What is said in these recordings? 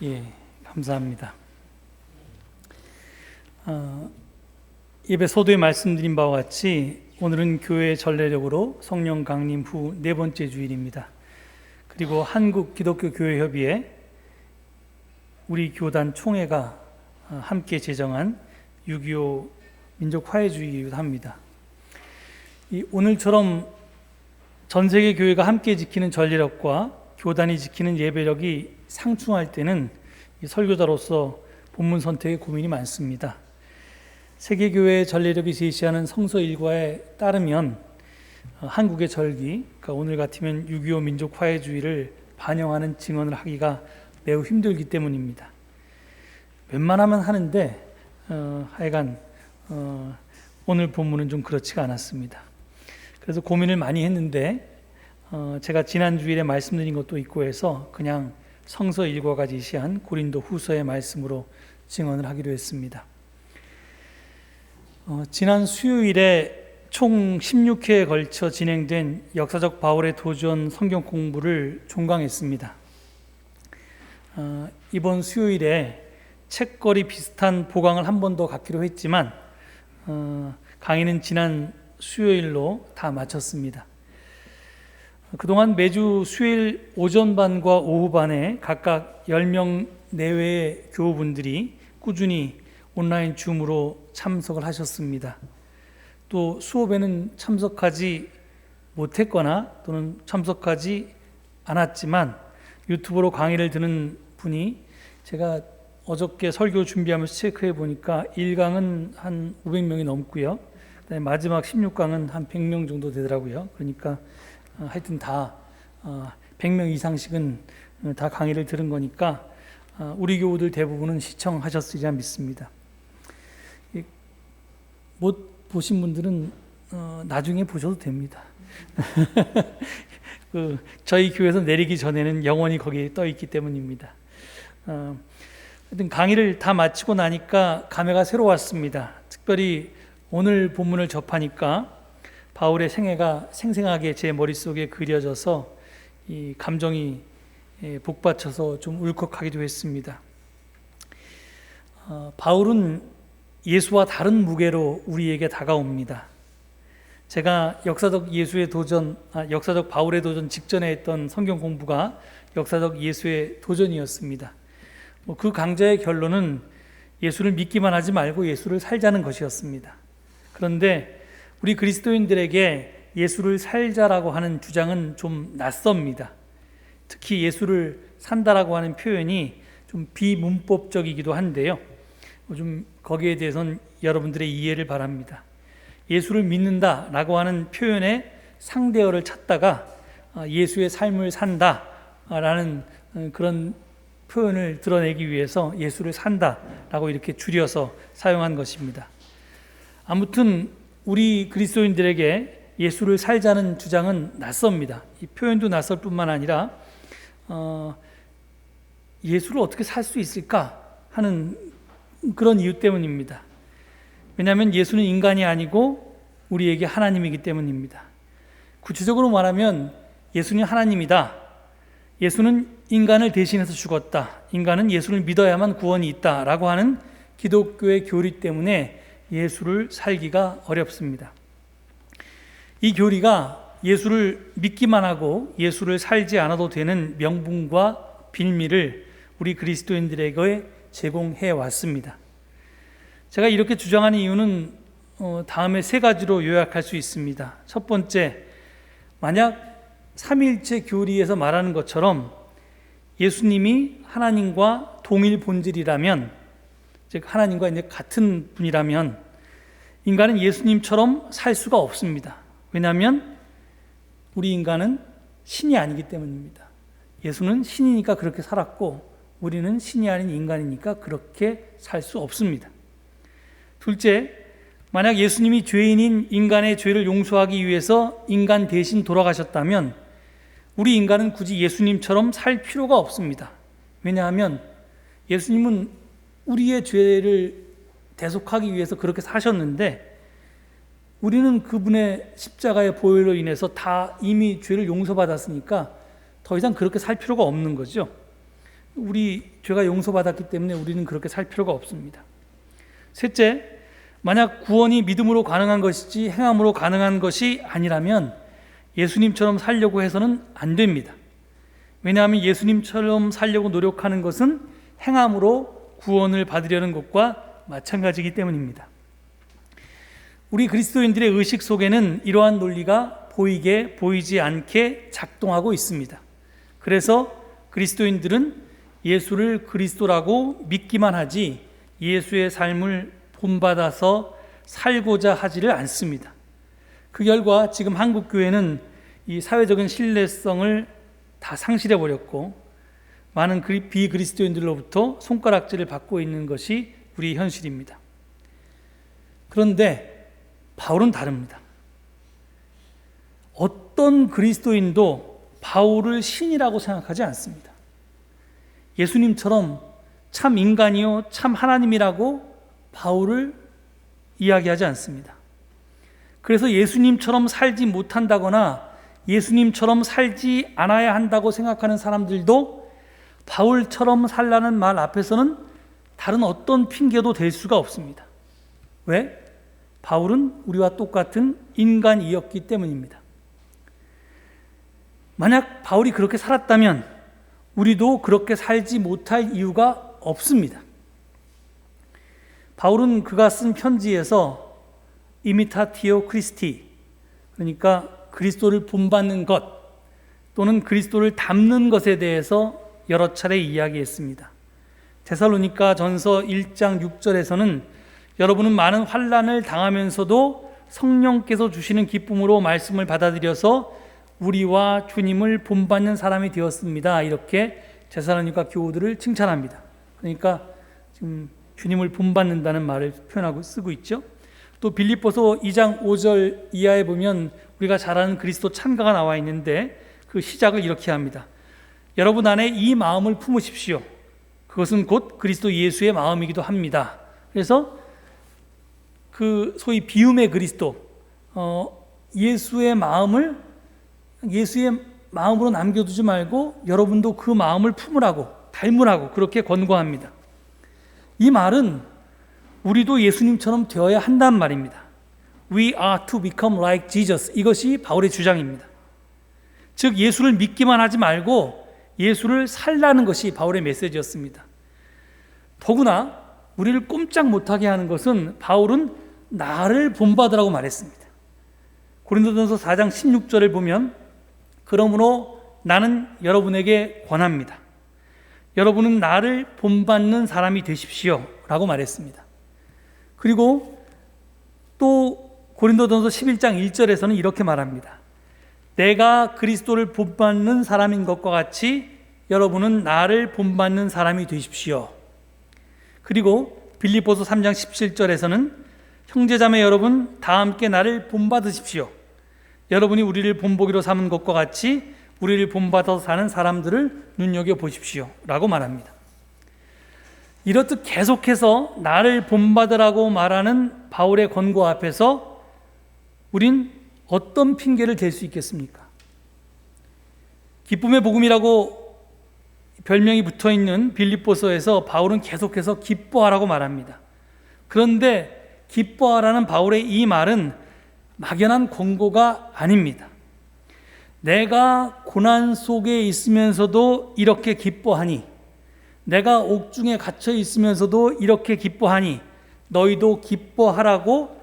예, 감사합니다. 예배 서두에 말씀드린 바와 같이 오늘은 교회 전례력으로 성령 강림 후 네 번째 주일입니다. 그리고 한국 기독교 교회 협의회 우리 교단 총회가 함께 제정한 6.25 민족 화해주의이기도 합니다. 오늘처럼 전 세계 교회가 함께 지키는 전례력과 교단이 지키는 예배력이 상충할 때는 설교자로서 본문 선택에 고민이 많습니다. 세계교회의 전례력이 제시하는 성서 일과에 따르면 한국의 절기, 그러니까 오늘 같으면 6.25 민족 화해주의를 반영하는 증언을 하기가 매우 힘들기 때문입니다. 웬만하면 하는데 하여간 오늘 본문은 좀 그렇지가 않았습니다. 그래서 고민을 많이 했는데 제가 지난 주일에 말씀드린 것도 있고 해서 그냥 성서 일과가 제시한 고린도 후서의 말씀으로 증언을 하기로 했습니다. 지난 수요일에 총 16회에 걸쳐 진행된 역사적 바울의 도전 성경 공부를 종강했습니다. 이번 수요일에 책거리 비슷한 보강을 한 번 더 갖기로 했지만 강의는 지난 수요일로 다 마쳤습니다. 그동안 매주 수요일 오전반과 오후반에 각각 10명 내외의 교우분들이 꾸준히 온라인 줌으로 참석을 하셨습니다. 또 수업에는 참석하지 못했거나 또는 참석하지 않았지만 유튜브로 강의를 듣는 분이 제가 어저께 설교 준비하면서 체크해 보니까 1강은 한 500명이 넘고요. 그다음에 마지막 16강은 한 100명 정도 되더라고요. 그러니까 하여튼 다 100명 이상씩은 다 강의를 들은 거니까 우리 교우들 대부분은 시청하셨으리라 믿습니다. 못 보신 분들은 나중에 보셔도 됩니다. 저희 교회에서 내리기 전에는 영원히 거기에 떠 있기 때문입니다. 하여튼 강의를 다 마치고 나니까 감회가 새로웠습니다. 특별히 오늘 본문을 접하니까 바울의 생애가 생생하게 제 머릿속에 그려져서 이 감정이 복받쳐서 좀 울컥하기도 했습니다. 바울은 예수와 다른 무게로 우리에게 다가옵니다. 제가 역사적 바울의 도전 직전에 했던 성경 공부가 역사적 예수의 도전이었습니다. 그 강좌의 결론은 예수를 믿기만 하지 말고 예수를 살자는 것이었습니다. 그런데 우리 그리스도인들에게 예수를 살자라고 하는 주장은 좀 낯섭니다. 특히 예수를 산다라고 하는 표현이 좀 비문법적이기도 한데요. 좀 거기에 대해서는 여러분들의 이해를 바랍니다. 예수를 믿는다라고 하는 표현의 상대어를 찾다가 예수의 삶을 산다라는 그런 표현을 드러내기 위해서 예수를 산다라고 이렇게 줄여서 사용한 것입니다. 아무튼 우리 그리스도인들에게 예수를 살자는 주장은 낯섭니다. 이 표현도 낯설 뿐만 아니라 예수를 어떻게 살 수 있을까 하는 그런 이유 때문입니다. 왜냐하면 예수는 인간이 아니고 우리에게 하나님이기 때문입니다. 구체적으로 말하면 예수는 하나님이다. 예수는 인간을 대신해서 죽었다. 인간은 예수를 믿어야만 구원이 있다라고 하는 기독교의 교리 때문에 예수를 살기가 어렵습니다. 이 교리가 예수를 믿기만 하고 예수를 살지 않아도 되는 명분과 빌미를 우리 그리스도인들에게 제공해 왔습니다. 제가 이렇게 주장하는 이유는 다음에 세 가지로 요약할 수 있습니다. 첫 번째, 만약 삼위일체 교리에서 말하는 것처럼 예수님이 하나님과 동일 본질이라면, 즉 하나님과 이제 같은 분이라면 인간은 예수님처럼 살 수가 없습니다. 왜냐하면 우리 인간은 신이 아니기 때문입니다. 예수는 신이니까 그렇게 살았고 우리는 신이 아닌 인간이니까 그렇게 살 수 없습니다. 둘째, 만약 예수님이 죄인인 인간의 죄를 용서하기 위해서 인간 대신 돌아가셨다면 우리 인간은 굳이 예수님처럼 살 필요가 없습니다. 왜냐하면 예수님은 우리의 죄를 대속하기 위해서 그렇게 사셨는데 우리는 그분의 십자가의 보혈로 인해서 다 이미 죄를 용서받았으니까 더 이상 그렇게 살 필요가 없는 거죠. 우리 죄가 용서받았기 때문에 우리는 그렇게 살 필요가 없습니다. 셋째, 만약 구원이 믿음으로 가능한 것이지 행함으로 가능한 것이 아니라면 예수님처럼 살려고 해서는 안 됩니다. 왜냐하면 예수님처럼 살려고 노력하는 것은 행함으로 구원을 받으려는 것과 마찬가지이기 때문입니다. 우리 그리스도인들의 의식 속에는 이러한 논리가 보이게 보이지 않게 작동하고 있습니다. 그래서 그리스도인들은 예수를 그리스도라고 믿기만 하지 예수의 삶을 본받아서 살고자 하지를 않습니다. 그 결과 지금 한국 교회는 이 사회적인 신뢰성을 다 상실해 버렸고 많은 비그리스도인들로부터 손가락질을 받고 있는 것이 우리 현실입니다. 그런데 바울은 다릅니다. 어떤 그리스도인도 바울을 신이라고 생각하지 않습니다. 예수님처럼 참 인간이요 참 하나님이라고 바울을 이야기하지 않습니다. 그래서 예수님처럼 살지 못한다거나 예수님처럼 살지 않아야 한다고 생각하는 사람들도 바울처럼 살라는 말 앞에서는 다른 어떤 핑계도 댈 수가 없습니다. 왜? 바울은 우리와 똑같은 인간이었기 때문입니다. 만약 바울이 그렇게 살았다면 우리도 그렇게 살지 못할 이유가 없습니다. 바울은 그가 쓴 편지에서 이미타티오 크리스티, 그러니까 그리스도를 본받는 것 또는 그리스도를 닮는 것에 대해서 여러 차례 이야기했습니다. 데살로니가 전서 1장 6절에서는 여러분은 많은 환난을 당하면서도 성령께서 주시는 기쁨으로 말씀을 받아들여서 우리와 주님을 본받는 사람이 되었습니다. 이렇게 데살로니가 교우들을 칭찬합니다. 그러니까 지금 주님을 본받는다는 말을 표현하고 쓰고 있죠. 또 빌립보서 2장 5절 이하에 보면 우리가 잘 아는 그리스도 찬가가 나와 있는데 그 시작을 이렇게 합니다. 여러분 안에 이 마음을 품으십시오. 그것은 곧 그리스도 예수의 마음이기도 합니다. 그래서 그 소위 비움의 그리스도, 예수의 마음을 예수의 마음으로 남겨두지 말고 여러분도 그 마음을 품으라고, 닮으라고 그렇게 권고합니다. 이 말은 우리도 예수님처럼 되어야 한다는 말입니다. We are to become like Jesus. 이것이 바울의 주장입니다. 즉 예수를 믿기만 하지 말고 예수를 살라는 것이 바울의 메시지였습니다. 더구나 우리를 꼼짝 못하게 하는 것은 바울은 나를 본받으라고 말했습니다. 고린도전서 4장 16절을 보면 그러므로 나는 여러분에게 권합니다. 여러분은 나를 본받는 사람이 되십시오 라고 말했습니다. 그리고 또 고린도전서 11장 1절에서는 이렇게 말합니다. 내가 그리스도를 본받는 사람인 것과 같이 여러분은 나를 본받는 사람이 되십시오. 그리고 빌립보서 3장 17절에서는 형제자매 여러분 다 함께 나를 본받으십시오. 여러분이 우리를 본보기로 삼은 것과 같이 우리를 본받아서 사는 사람들을 눈여겨보십시오 라고 말합니다. 이렇듯 계속해서 나를 본받으라고 말하는 바울의 권고 앞에서 우린 어떤 핑계를 댈 수 있겠습니까? 기쁨의 복음이라고 별명이 붙어있는 빌립보서에서 바울은 계속해서 기뻐하라고 말합니다. 그런데 기뻐하라는 바울의 이 말은 막연한 권고가 아닙니다. 내가 고난 속에 있으면서도 이렇게 기뻐하니, 내가 옥중에 갇혀 있으면서도 이렇게 기뻐하니 너희도 기뻐하라고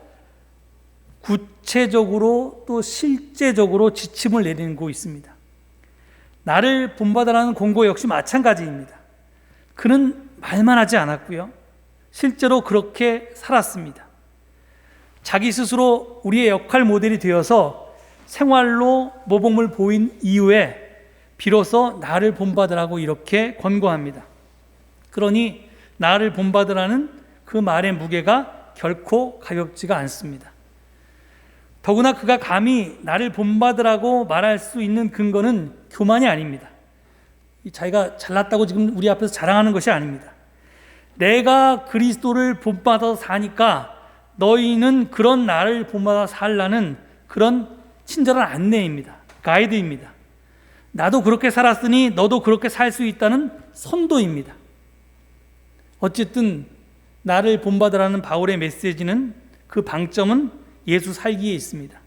구체적으로 또 실제적으로 지침을 내리고 있습니다. 나를 본받으라는 권고 역시 마찬가지입니다. 그는 말만 하지 않았고요. 실제로 그렇게 살았습니다. 자기 스스로 우리의 역할 모델이 되어서 생활로 모범을 보인 이후에 비로소 나를 본받으라고 이렇게 권고합니다. 그러니 나를 본받으라는 그 말의 무게가 결코 가볍지가 않습니다. 더구나 그가 감히 나를 본받으라고 말할 수 있는 근거는 교만이 아닙니다. 자기가 잘났다고 지금 우리 앞에서 자랑하는 것이 아닙니다. 내가 그리스도를 본받아서 사니까 너희는 그런 나를 본받아 살라는 그런 친절한 안내입니다. 가이드입니다. 나도 그렇게 살았으니 너도 그렇게 살 수 있다는 선도입니다. 어쨌든 나를 본받으라는 바울의 메시지는, 그 방점은 예수 살기에 있습니다.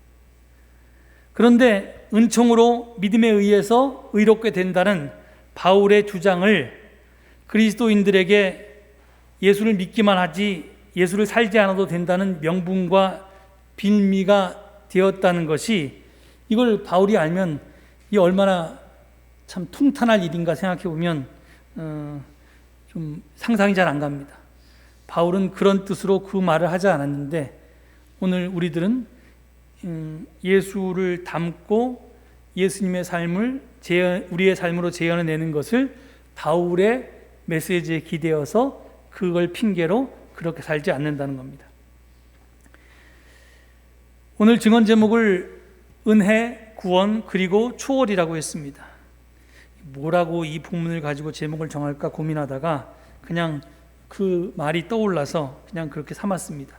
그런데 은총으로 믿음에 의해서 의롭게 된다는 바울의 주장을 그리스도인들에게 예수를 믿기만 하지 예수를 살지 않아도 된다는 명분과 빌미가 되었다는 것이, 이걸 바울이 알면 이 얼마나 참 통탄할 일인가 생각해 보면 좀 상상이 잘 안 갑니다. 바울은 그런 뜻으로 그 말을 하지 않았는데, 오늘 우리들은 예수를 담고 예수님의 삶을 우리의 삶으로 재현해내는 것을 바울의 메시지에 기대어서 그걸 핑계로 그렇게 살지 않는다는 겁니다. 오늘 증언 제목을 은혜, 구원, 그리고 초월이라고 했습니다. 뭐라고 이 본문을 가지고 제목을 정할까 고민하다가 그냥 그 말이 떠올라서 그냥 그렇게 삼았습니다.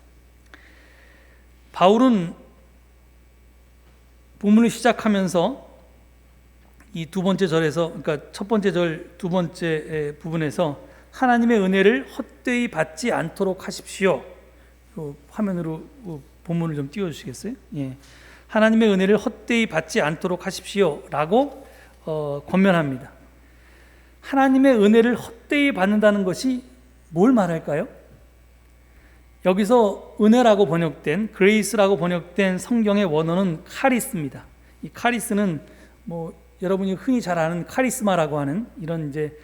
바울은 본문을 시작하면서 이 두 번째 절에서, 그러니까 첫 번째 절 두 번째 부분에서 하나님의 은혜를 헛되이 받지 않도록 하십시오. 화면으로 본문을 좀 띄워주시겠어요? 예. 하나님의 은혜를 헛되이 받지 않도록 하십시오 라고 권면합니다. 하나님의 은혜를 헛되이 받는다는 것이 뭘 말할까요? 여기서 은혜라고 번역된, 그레이스라고 번역된 성경의 원어는 카리스입니다. 이 카리스는 여러분이 흔히 잘 아는 카리스마라고 하는 이런 이제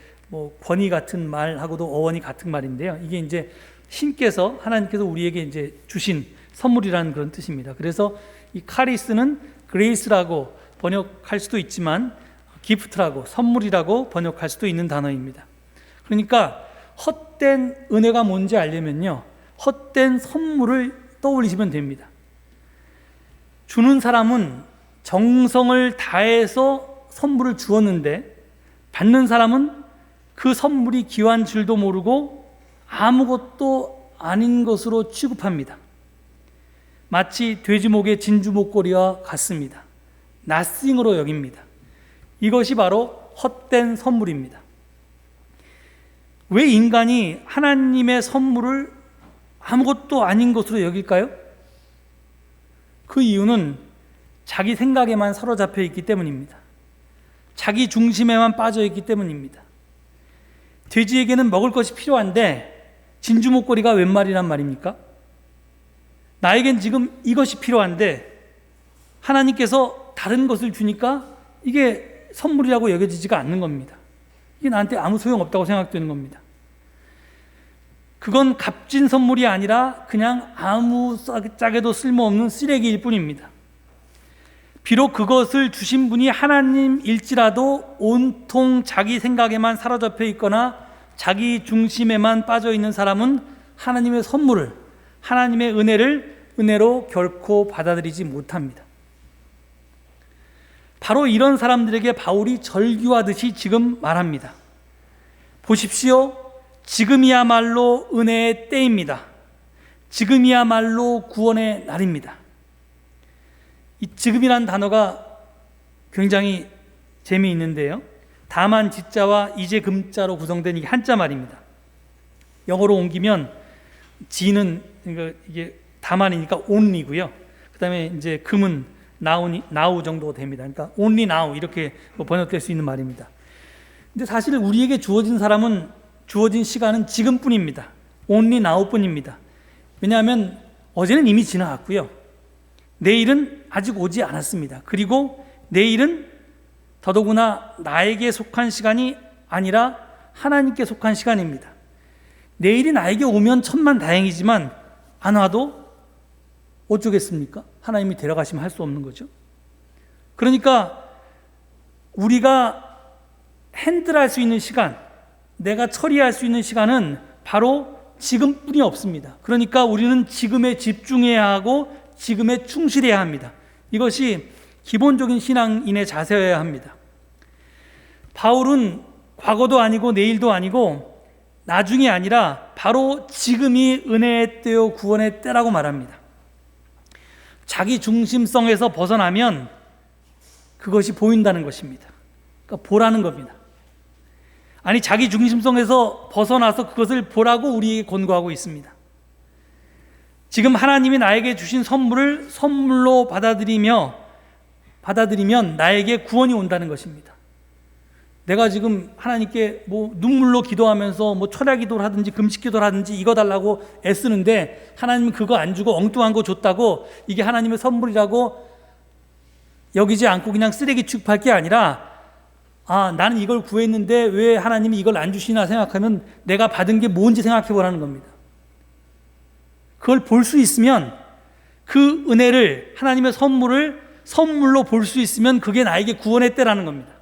권위 같은 말하고도 어원이 같은 말인데요. 이게 이제 신께서, 하나님께서 우리에게 이제 주신 선물이라는 그런 뜻입니다. 그래서 이 카리스는 그레이스라고 번역할 수도 있지만 기프트라고, 선물이라고 번역할 수도 있는 단어입니다. 그러니까 헛된 은혜가 뭔지 알려면요, 헛된 선물을 떠올리시면 됩니다. 주는 사람은 정성을 다해서 선물을 주었는데, 받는 사람은 그 선물이 귀한 줄도 모르고 아무것도 아닌 것으로 취급합니다. 마치 돼지목의 진주 목걸이와 같습니다. 나싱으로 여깁니다. 이것이 바로 헛된 선물입니다. 왜 인간이 하나님의 선물을 아무것도 아닌 것으로 여길까요? 그 이유는 자기 생각에만 사로잡혀 있기 때문입니다. 자기 중심에만 빠져 있기 때문입니다. 돼지에게는 먹을 것이 필요한데 진주 목걸이가 웬 말이란 말입니까? 나에겐 지금 이것이 필요한데 하나님께서 다른 것을 주니까 이게 선물이라고 여겨지지가 않는 겁니다. 이게 나한테 아무 소용없다고 생각되는 겁니다. 그건 값진 선물이 아니라 그냥 아무 짝에도 쓸모없는 쓰레기일 뿐입니다. 비록 그것을 주신 분이 하나님일지라도 온통 자기 생각에만 사로잡혀 있거나 자기 중심에만 빠져 있는 사람은 하나님의 선물을, 하나님의 은혜로 결코 받아들이지 못합니다. 바로 이런 사람들에게 바울이 절규하듯이 지금 말합니다. 보십시오. 지금이야말로 은혜의 때입니다. 지금이야말로 구원의 날입니다. 이 지금이란 단어가 굉장히 재미있는데요. 다만 지자와 이제 금자로 구성된 이게 한자 말입니다. 영어로 옮기면 지는 이게 다만이니까 only고요. 그다음에 이제 금은 now 정도 됩니다. 그러니까 only now 이렇게 번역될 수 있는 말입니다. 근데 사실 우리에게 주어진 시간은 지금뿐입니다. only now뿐입니다. 왜냐하면 어제는 이미 지나갔고요. 내일은 아직 오지 않았습니다. 그리고 내일은 더더구나 나에게 속한 시간이 아니라 하나님께 속한 시간입니다. 내일이 나에게 오면 천만다행이지만 안 와도 어쩌겠습니까? 하나님이 데려가시면 할 수 없는 거죠. 그러니까 우리가 핸들할 수 있는 시간, 내가 처리할 수 있는 시간은 바로 지금뿐이 없습니다. 그러니까 우리는 지금에 집중해야 하고 지금에 충실해야 합니다. 이것이 기본적인 신앙인의 자세여야 합니다. 바울은 과거도 아니고 내일도 아니고 나중이 아니라 바로 지금이 은혜의 때요 구원의 때라고 말합니다. 자기 중심성에서 벗어나면 그것이 보인다는 것입니다. 그러니까 보라는 겁니다. 아니, 자기 중심성에서 벗어나서 그것을 보라고 우리에게 권고하고 있습니다. 지금 하나님이 나에게 주신 선물을 선물로 받아들이면 나에게 구원이 온다는 것입니다. 내가 지금 하나님께 눈물로 기도하면서 철야 기도를 하든지 금식 기도를 하든지 이거 달라고 애쓰는데 하나님은 그거 안 주고 엉뚱한 거 줬다고 이게 하나님의 선물이라고 여기지 않고 그냥 쓰레기 취급할 게 아니라, 나는 이걸 구했는데 왜 하나님이 이걸 안 주시나 생각하면 내가 받은 게 뭔지 생각해 보라는 겁니다. 그걸 볼 수 있으면, 그 은혜를, 하나님의 선물을 선물로 볼 수 있으면 그게 나에게 구원의 때라는 겁니다.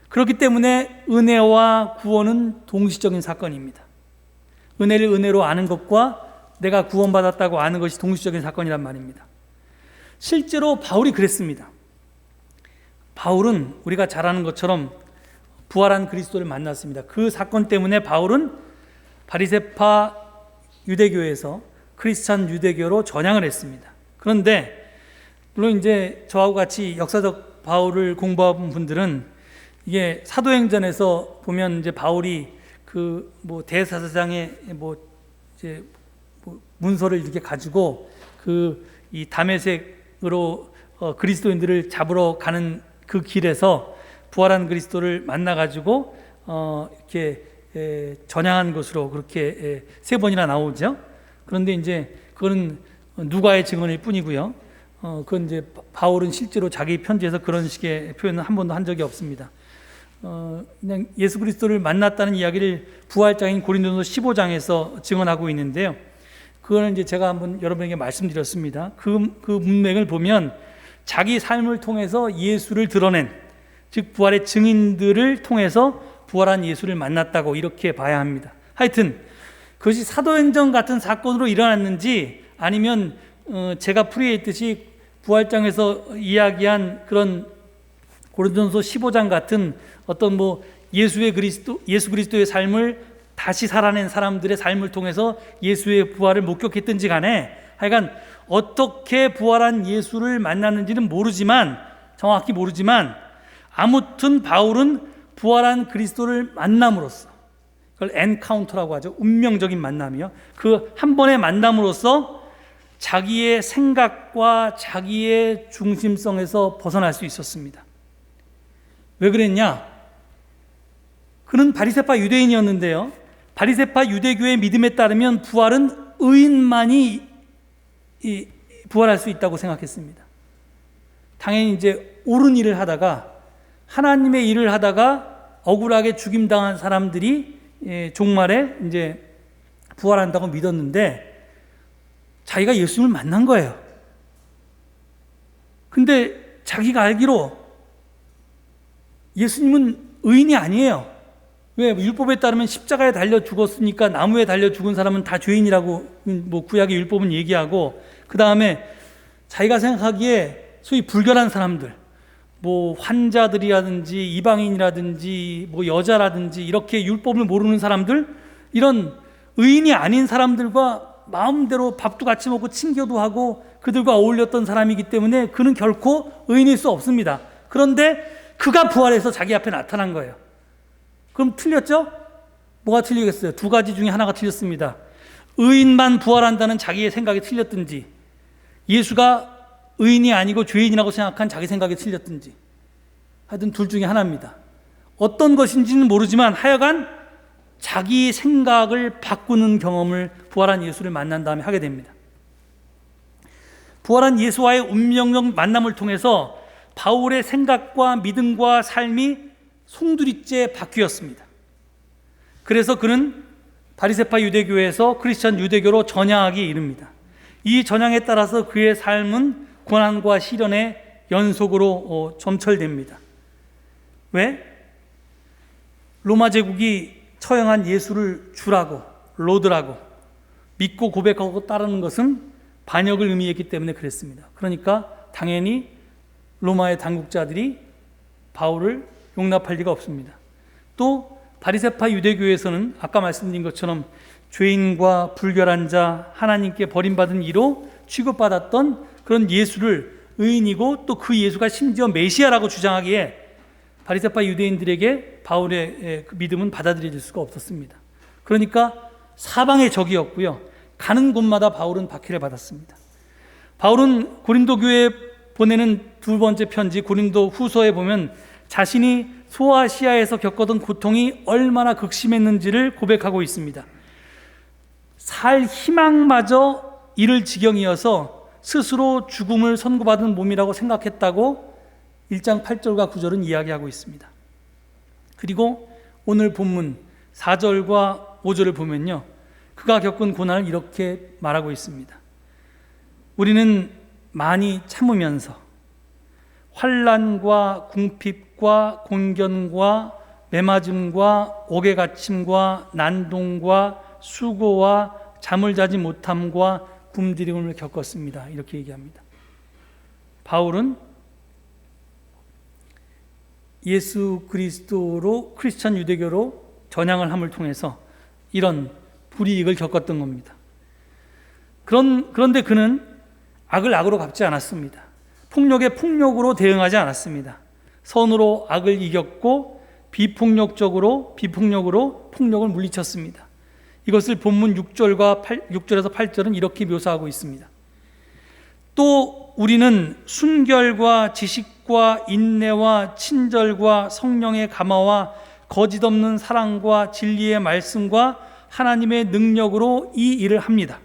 그렇기 때문에 은혜와 구원은 동시적인 사건입니다. 은혜를 은혜로 아는 것과 내가 구원받았다고 아는 것이 동시적인 사건이란 말입니다. 실제로 바울이 그랬습니다. 바울은 우리가 잘 아는 것처럼 부활한 그리스도를 만났습니다. 그 사건 때문에 바울은 바리새파 유대교에서 크리스찬 유대교로 전향을 했습니다. 그런데 물론 이제 저하고 같이 역사적 바울을 공부한 분들은 이게 사도행전에서 보면 이제 바울이 대사사장의 문서를 이렇게 가지고 이 다메섹으로 그리스도인들을 잡으러 가는 그 길에서 부활한 그리스도를 만나 가지고 이렇게 전향한 것으로 그렇게 3번이나 나오죠. 그런데 이제 그거는 누가의 증언일 뿐이고요. 그건 이제 바울은 실제로 자기 편지에서 그런 식의 표현은 한 번도 한 적이 없습니다. 그냥 예수 그리스도를 만났다는 이야기를 부활장인 고린도서 15장에서 증언하고 있는데요. 그거는 이제 제가 한번 여러분에게 말씀드렸습니다. 그 문맥을 보면 자기 삶을 통해서 예수를 드러낸, 즉 부활의 증인들을 통해서 부활한 예수를 만났다고 이렇게 봐야 합니다. 하여튼 그것이 사도행전 같은 사건으로 일어났는지 아니면 제가 풀이했듯이 부활장에서 이야기한 그런 고린도서 15장 같은 어떤 예수 그리스도의 삶을 다시 살아낸 사람들의 삶을 통해서 예수의 부활을 목격했든지 간에 하여간 어떻게 부활한 예수를 만났는지는 정확히 모르지만 아무튼 바울은 부활한 그리스도를 만남으로써, 그걸 엔카운터라고 하죠. 운명적인 만남이요. 그 한 번의 만남으로써 자기의 생각과 자기의 중심성에서 벗어날 수 있었습니다. 왜 그랬냐? 그는 바리새파 유대인이었는데요. 바리새파 유대교의 믿음에 따르면 부활은 의인만이 부활할 수 있다고 생각했습니다. 당연히 이제 옳은 일을 하다가, 하나님의 일을 하다가 억울하게 죽임당한 사람들이 종말에 이제 부활한다고 믿었는데 자기가 예수님을 만난 거예요. 근데 자기가 알기로 예수님은 의인이 아니에요. 왜? 율법에 따르면 십자가에 달려 죽었으니까 나무에 달려 죽은 사람은 다 죄인이라고 구약의 율법은 얘기하고, 그 다음에 자기가 생각하기에 소위 불결한 사람들, 환자들이라든지 이방인이라든지 여자라든지 이렇게 율법을 모르는 사람들, 이런 의인이 아닌 사람들과 마음대로 밥도 같이 먹고 친교도 하고 그들과 어울렸던 사람이기 때문에 그는 결코 의인일 수 없습니다. 그런데 그가 부활해서 자기 앞에 나타난 거예요. 그럼 틀렸죠? 뭐가 틀리겠어요? 2가지 중에 하나가 틀렸습니다. 의인만 부활한다는 자기의 생각이 틀렸든지, 예수가 의인이 아니고 죄인이라고 생각한 자기 생각이 틀렸든지, 하여튼 둘 중에 하나입니다. 어떤 것인지는 모르지만 하여간 자기 생각을 바꾸는 경험을 부활한 예수를 만난 다음에 하게 됩니다. 부활한 예수와의 운명적 만남을 통해서 바울의 생각과 믿음과 삶이 송두리째 바뀌었습니다. 그래서 그는 바리새파 유대교에서 크리스천 유대교로 전향하기에 이릅니다. 이 전향에 따라서 그의 삶은 고난과 시련의 연속으로 점철됩니다. 왜? 로마 제국이 처형한 예수를 주라고, 로드라고 믿고 고백하고 따르는 것은 반역을 의미했기 때문에 그랬습니다. 그러니까 당연히 로마의 당국자들이 바울을 용납할 리가 없습니다. 또 바리새파 유대교에서는 아까 말씀드린 것처럼 죄인과 불결한 자, 하나님께 버림받은 이로 취급받았던 그런 예수를 의인이고 또 그 예수가 심지어 메시아라고 주장하기에 바리새파 유대인들에게 바울의 그 믿음은 받아들여질 수가 없었습니다. 그러니까 사방의 적이었고요. 가는 곳마다 바울은 박해를 받았습니다. 바울은 고린도 교회에 보내는 두 번째 편지 고린도 후서에 보면 자신이 소아시아에서 겪었던 고통이 얼마나 극심했는지를 고백하고 있습니다. 살 희망마저 잃을 지경이어서 스스로 죽음을 선고받은 몸이라고 생각했다고 1장 8절과 9절은 이야기하고 있습니다. 그리고 오늘 본문 4절과 5절을 보면요, 그가 겪은 고난을 이렇게 말하고 있습니다. 우리는 많이 참으면서 환난과 궁핍과 곤견과 매맞음과 옥에 갇힘과 난동과 수고와 잠을 자지 못함과 굶주림을 겪었습니다. 이렇게 얘기합니다. 바울은 예수 그리스도로 크리스천 유대교로 전향을 함을 통해서 이런 불이익을 겪었던 겁니다. 그런데 그는 악을 악으로 갚지 않았습니다. 폭력에 폭력으로 대응하지 않았습니다. 선으로 악을 이겼고 비폭력으로 폭력을 물리쳤습니다. 이것을 본문 6절에서 8절은 이렇게 묘사하고 있습니다. 또 우리는 순결과 지식과 인내와 친절과 성령의 감화와 거짓 없는 사랑과 진리의 말씀과 하나님의 능력으로 이 일을 합니다.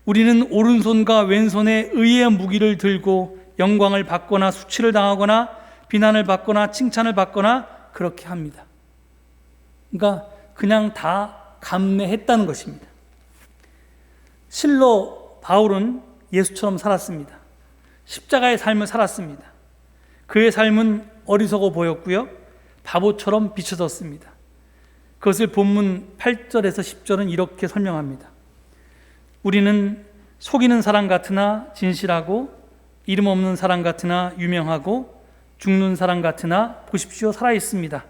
우리는 오른손과 왼손에 의의 무기를 들고 영광을 받거나 수치를 당하거나 비난을 받거나 칭찬을 받거나 그렇게 합니다. 그러니까 그냥 다 감내했다는 것입니다. 실로 바울은 예수처럼 살았습니다. 십자가의 삶을 살았습니다. 그의 삶은 어리석어 보였고요, 바보처럼 비춰졌습니다. 그것을 본문 8절에서 10절은 이렇게 설명합니다. 우리는 속이는 사람 같으나 진실하고 이름 없는 사람 같으나 유명하고 죽는 사람 같으나 보십시오 살아있습니다.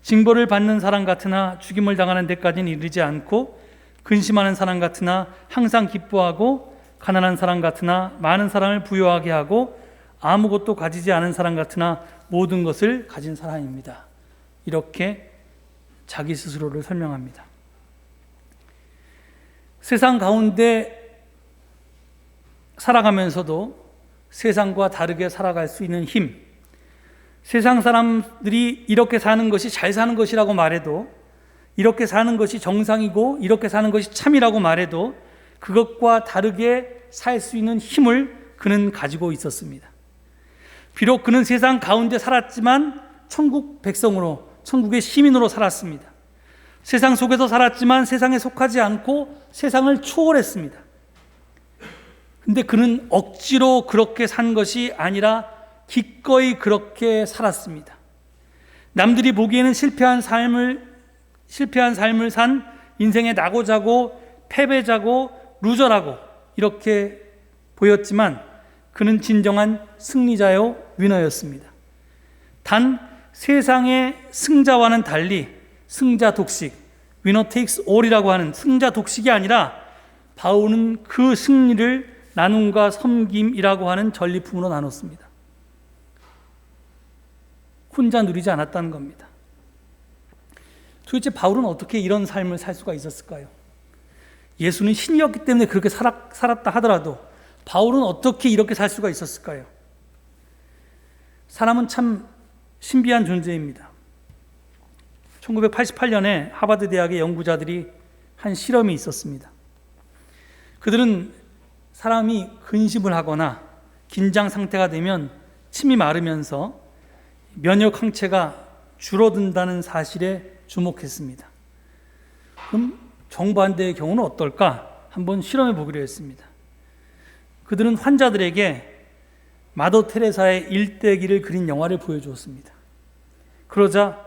징벌을 받는 사람 같으나 죽임을 당하는 데까지는 이르지 않고 근심하는 사람 같으나 항상 기뻐하고 가난한 사람 같으나 많은 사람을 부유하게 하고 아무것도 가지지 않은 사람 같으나 모든 것을 가진 사람입니다. 이렇게 자기 스스로를 설명합니다. 세상 가운데 살아가면서도 세상과 다르게 살아갈 수 있는 힘, 세상 사람들이 이렇게 사는 것이 잘 사는 것이라고 말해도, 이렇게 사는 것이 정상이고 이렇게 사는 것이 참이라고 말해도 그것과 다르게 살 수 있는 힘을 그는 가지고 있었습니다. 비록 그는 세상 가운데 살았지만 천국 백성으로, 천국의 시민으로 살았습니다. 세상 속에서 살았지만 세상에 속하지 않고 세상을 초월했습니다. 근데 그는 억지로 그렇게 산 것이 아니라 기꺼이 그렇게 살았습니다. 남들이 보기에는 실패한 삶을 산 인생의 나고자고 패배자고 루저라고 이렇게 보였지만 그는 진정한 승리자요 위너였습니다. 단 세상의 승자와는 달리 승자 독식, 위너 테이크스 올이라고 하는 승자 독식이 아니라 바울은 그 승리를 나눔과 섬김이라고 하는 전리품으로 나눴습니다. 혼자 누리지 않았다는 겁니다. 도대체 바울은 어떻게 이런 삶을 살 수가 있었을까요? 예수는 신이었기 때문에 그렇게 살았다 하더라도 바울은 어떻게 이렇게 살 수가 있었을까요? 사람은 참 신비한 존재입니다. 1988년에 하버드 대학의 연구자들이 한 실험이 있었습니다. 그들은 사람이 근심을 하거나 긴장 상태가 되면 침이 마르면서 면역 항체가 줄어든다는 사실에 주목했습니다. 그럼 정반대의 경우는 어떨까? 한번 실험해 보기로 했습니다. 그들은 환자들에게 마더 테레사의 일대기를 그린 영화를 보여주었습니다. 그러자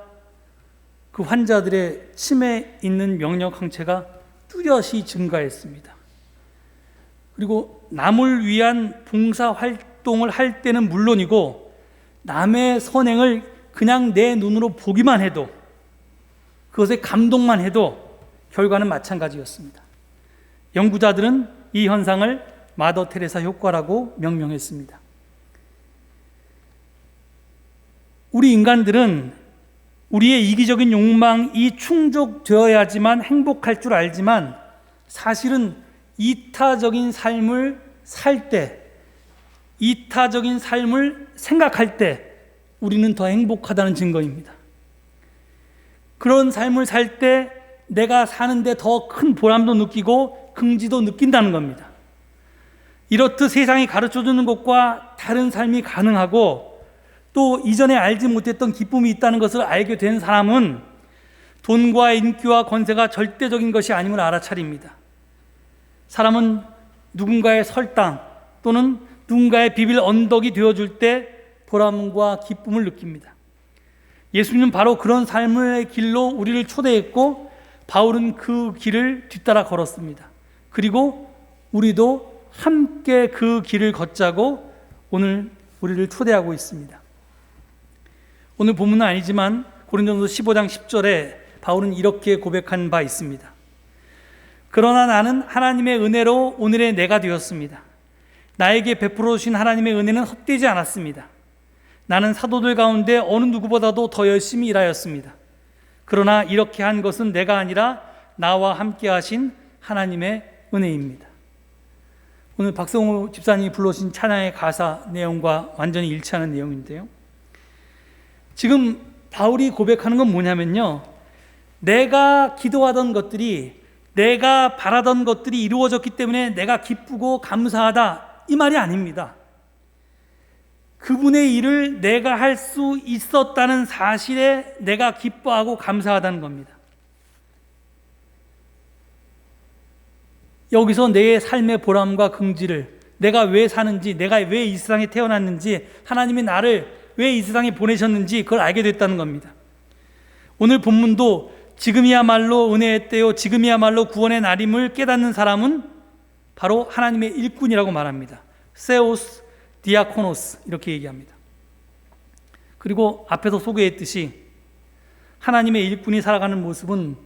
그 환자들의 침에 있는 면역 항체가 뚜렷이 증가했습니다. 그리고 남을 위한 봉사 활동을 할 때는 물론이고 남의 선행을 그냥 내 눈으로 보기만 해도, 그것에 감동만 해도 결과는 마찬가지였습니다. 연구자들은 이 현상을 마더 테레사 효과라고 명명했습니다. 우리 인간들은 우리의 이기적인 욕망이 충족되어야지만 행복할 줄 알지만 사실은 이타적인 삶을 살 때, 이타적인 삶을 생각할 때 우리는 더 행복하다는 증거입니다. 그런 삶을 살 때 내가 사는데 더 큰 보람도 느끼고 긍지도 느낀다는 겁니다. 이렇듯 세상이 가르쳐주는 것과 다른 삶이 가능하고 또 이전에 알지 못했던 기쁨이 있다는 것을 알게 된 사람은 돈과 인기와 권세가 절대적인 것이 아님을 알아차립니다. 사람은 누군가의 설당 또는 누군가의 비빌 언덕이 되어줄 때 보람과 기쁨을 느낍니다. 예수님은 바로 그런 삶의 길로 우리를 초대했고 바울은 그 길을 뒤따라 걸었습니다. 그리고 우리도 함께 그 길을 걷자고 오늘 우리를 초대하고 있습니다. 오늘 본문은 아니지만 고린도전서 15장 10절에 바울은 이렇게 고백한 바 있습니다. 그러나 나는 하나님의 은혜로 오늘의 내가 되었습니다. 나에게 베풀어 주신 하나님의 은혜는 헛되지 않았습니다. 나는 사도들 가운데 어느 누구보다도 더 열심히 일하였습니다. 그러나 이렇게 한 것은 내가 아니라 나와 함께 하신 하나님의 은혜입니다. 오늘 박성호 집사님이 불러주신 찬양의 가사 내용과 완전히 일치하는 내용인데요. 지금 바울이 고백하는 건 뭐냐면요, 내가 기도하던 것들이, 내가 바라던 것들이 이루어졌기 때문에 내가 기쁘고 감사하다, 이 말이 아닙니다. 그분의 일을 내가 할 수 있었다는 사실에 내가 기뻐하고 감사하다는 겁니다. 여기서 내 삶의 보람과 긍지를, 내가 왜 사는지, 내가 왜 이 세상에 태어났는지, 하나님이 나를 왜 이 세상에 보내셨는지 그걸 알게 됐다는 겁니다. 오늘 본문도 지금이야말로 은혜의 때요, 지금이야말로 구원의 날임을 깨닫는 사람은 바로 하나님의 일꾼이라고 말합니다. 세오스 디아코노스 이렇게 얘기합니다. 그리고 앞에서 소개했듯이 하나님의 일꾼이 살아가는 모습은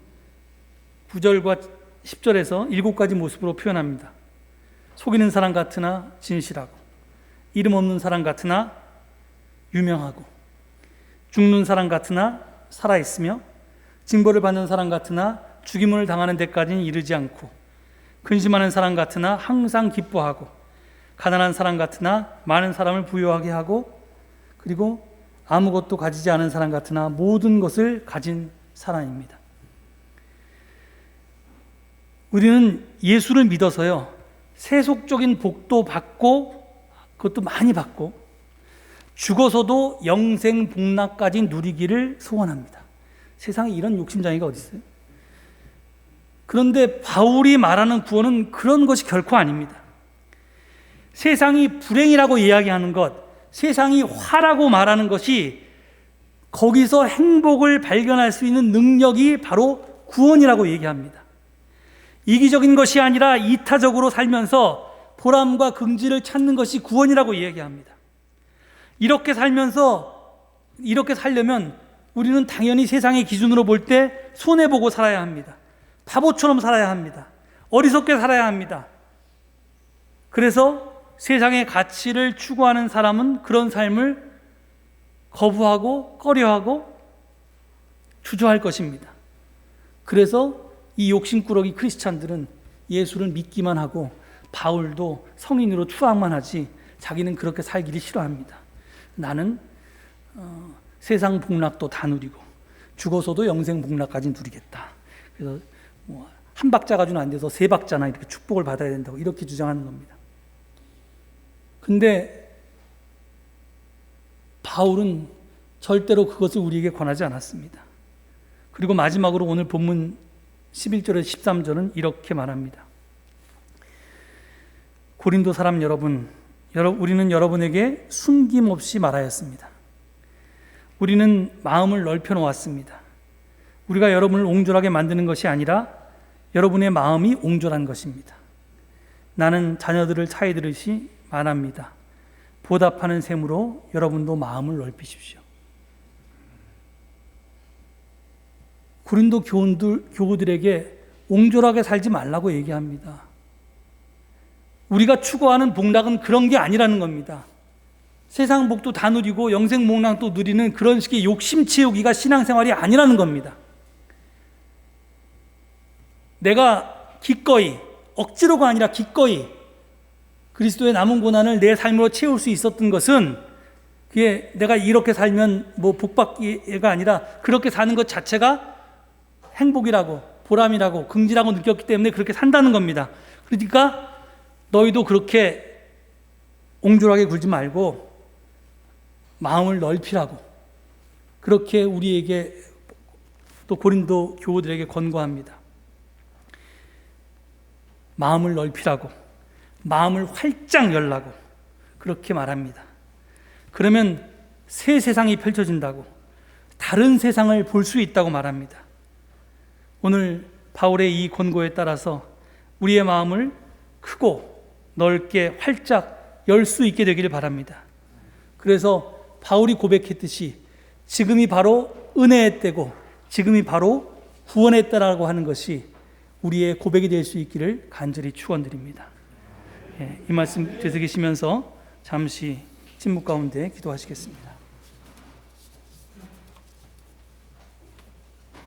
9절과 10절에서 7가지 모습으로 표현합니다. 속이는 사람 같으나 진실하고, 이름 없는 사람 같으나 유명하고, 죽는 사람 같으나 살아있으며, 징벌을 받는 사람 같으나 죽임을 당하는 데까지는 이르지 않고, 근심하는 사람 같으나 항상 기뻐하고, 가난한 사람 같으나 많은 사람을 부유하게 하고, 그리고 아무것도 가지지 않은 사람 같으나 모든 것을 가진 사람입니다. 우리는 예수를 믿어서요, 세속적인 복도 받고, 그것도 많이 받고, 죽어서도 영생 복락까지 누리기를 소원합니다. 세상에 이런 욕심장애가 어디 있어요? 그런데 바울이 말하는 구원은 그런 것이 결코 아닙니다. 세상이 불행이라고 이야기하는 것, 세상이 화라고 말하는 것이 거기서 행복을 발견할 수 있는 능력이 바로 구원이라고 얘기합니다. 이기적인 것이 아니라 이타적으로 살면서 보람과 긍지를 찾는 것이 구원이라고 얘기합니다. 이렇게 살려면 우리는 당연히 세상의 기준으로 볼 때 손해보고 살아야 합니다. 바보처럼 살아야 합니다. 어리석게 살아야 합니다. 그래서 세상의 가치를 추구하는 사람은 그런 삶을 거부하고 꺼려하고 주저할 것입니다. 그래서 이 욕심꾸러기 크리스찬들은 예수를 믿기만 하고 바울도 성인으로 추앙만 하지 자기는 그렇게 살기를 싫어합니다. 나는 세상 복락도 다 누리고 죽어서도 영생 복락까지 누리겠다. 그래서 한 박자 가지고는 안 돼서 세 박자나 이렇게 축복을 받아야 된다고 이렇게 주장하는 겁니다. 근데 바울은 절대로 그것을 우리에게 권하지 않았습니다. 그리고 마지막으로 오늘 본문 11절에서 13절은 이렇게 말합니다. 고린도 사람 여러분, 우리는 여러분에게 숨김없이 말하였습니다. 우리는 마음을 넓혀 놓았습니다. 우리가 여러분을 옹졸하게 만드는 것이 아니라 여러분의 마음이 옹졸한 것입니다. 나는 자녀들을 차이들듯이 말합니다. 보답하는 셈으로 여러분도 마음을 넓히십시오. 고린도 교우들에게 옹졸하게 살지 말라고 얘기합니다. 우리가 추구하는 복락은 그런 게 아니라는 겁니다. 세상 복도 다 누리고 영생 목락도 누리는 그런 식의 욕심 채우기가 신앙생활이 아니라는 겁니다. 내가 기꺼이, 억지로가 아니라 기꺼이 그리스도의 남은 고난을 내 삶으로 채울 수 있었던 것은 그게 내가 이렇게 살면 뭐 복받기가 아니라 그렇게 사는 것 자체가 행복이라고 보람이라고 긍지라고 느꼈기 때문에 그렇게 산다는 겁니다. 그러니까 너희도 그렇게 옹졸하게 굴지 말고 마음을 넓히라고 그렇게 우리에게 또 고린도 교우들에게 권고합니다. 마음을 넓히라고, 마음을 활짝 열라고 그렇게 말합니다. 그러면 새 세상이 펼쳐진다고, 다른 세상을 볼 수 있다고 말합니다. 오늘 바울의 이 권고에 따라서 우리의 마음을 크고 넓게 활짝 열 수 있게 되기를 바랍니다. 그래서 바울이 고백했듯이 지금이 바로 은혜의 때고 지금이 바로 구원의 때라고 하는 것이 우리의 고백이 될 수 있기를 간절히 축원드립니다. 이 말씀 되새기시면서 잠시 침묵 가운데 기도하시겠습니다.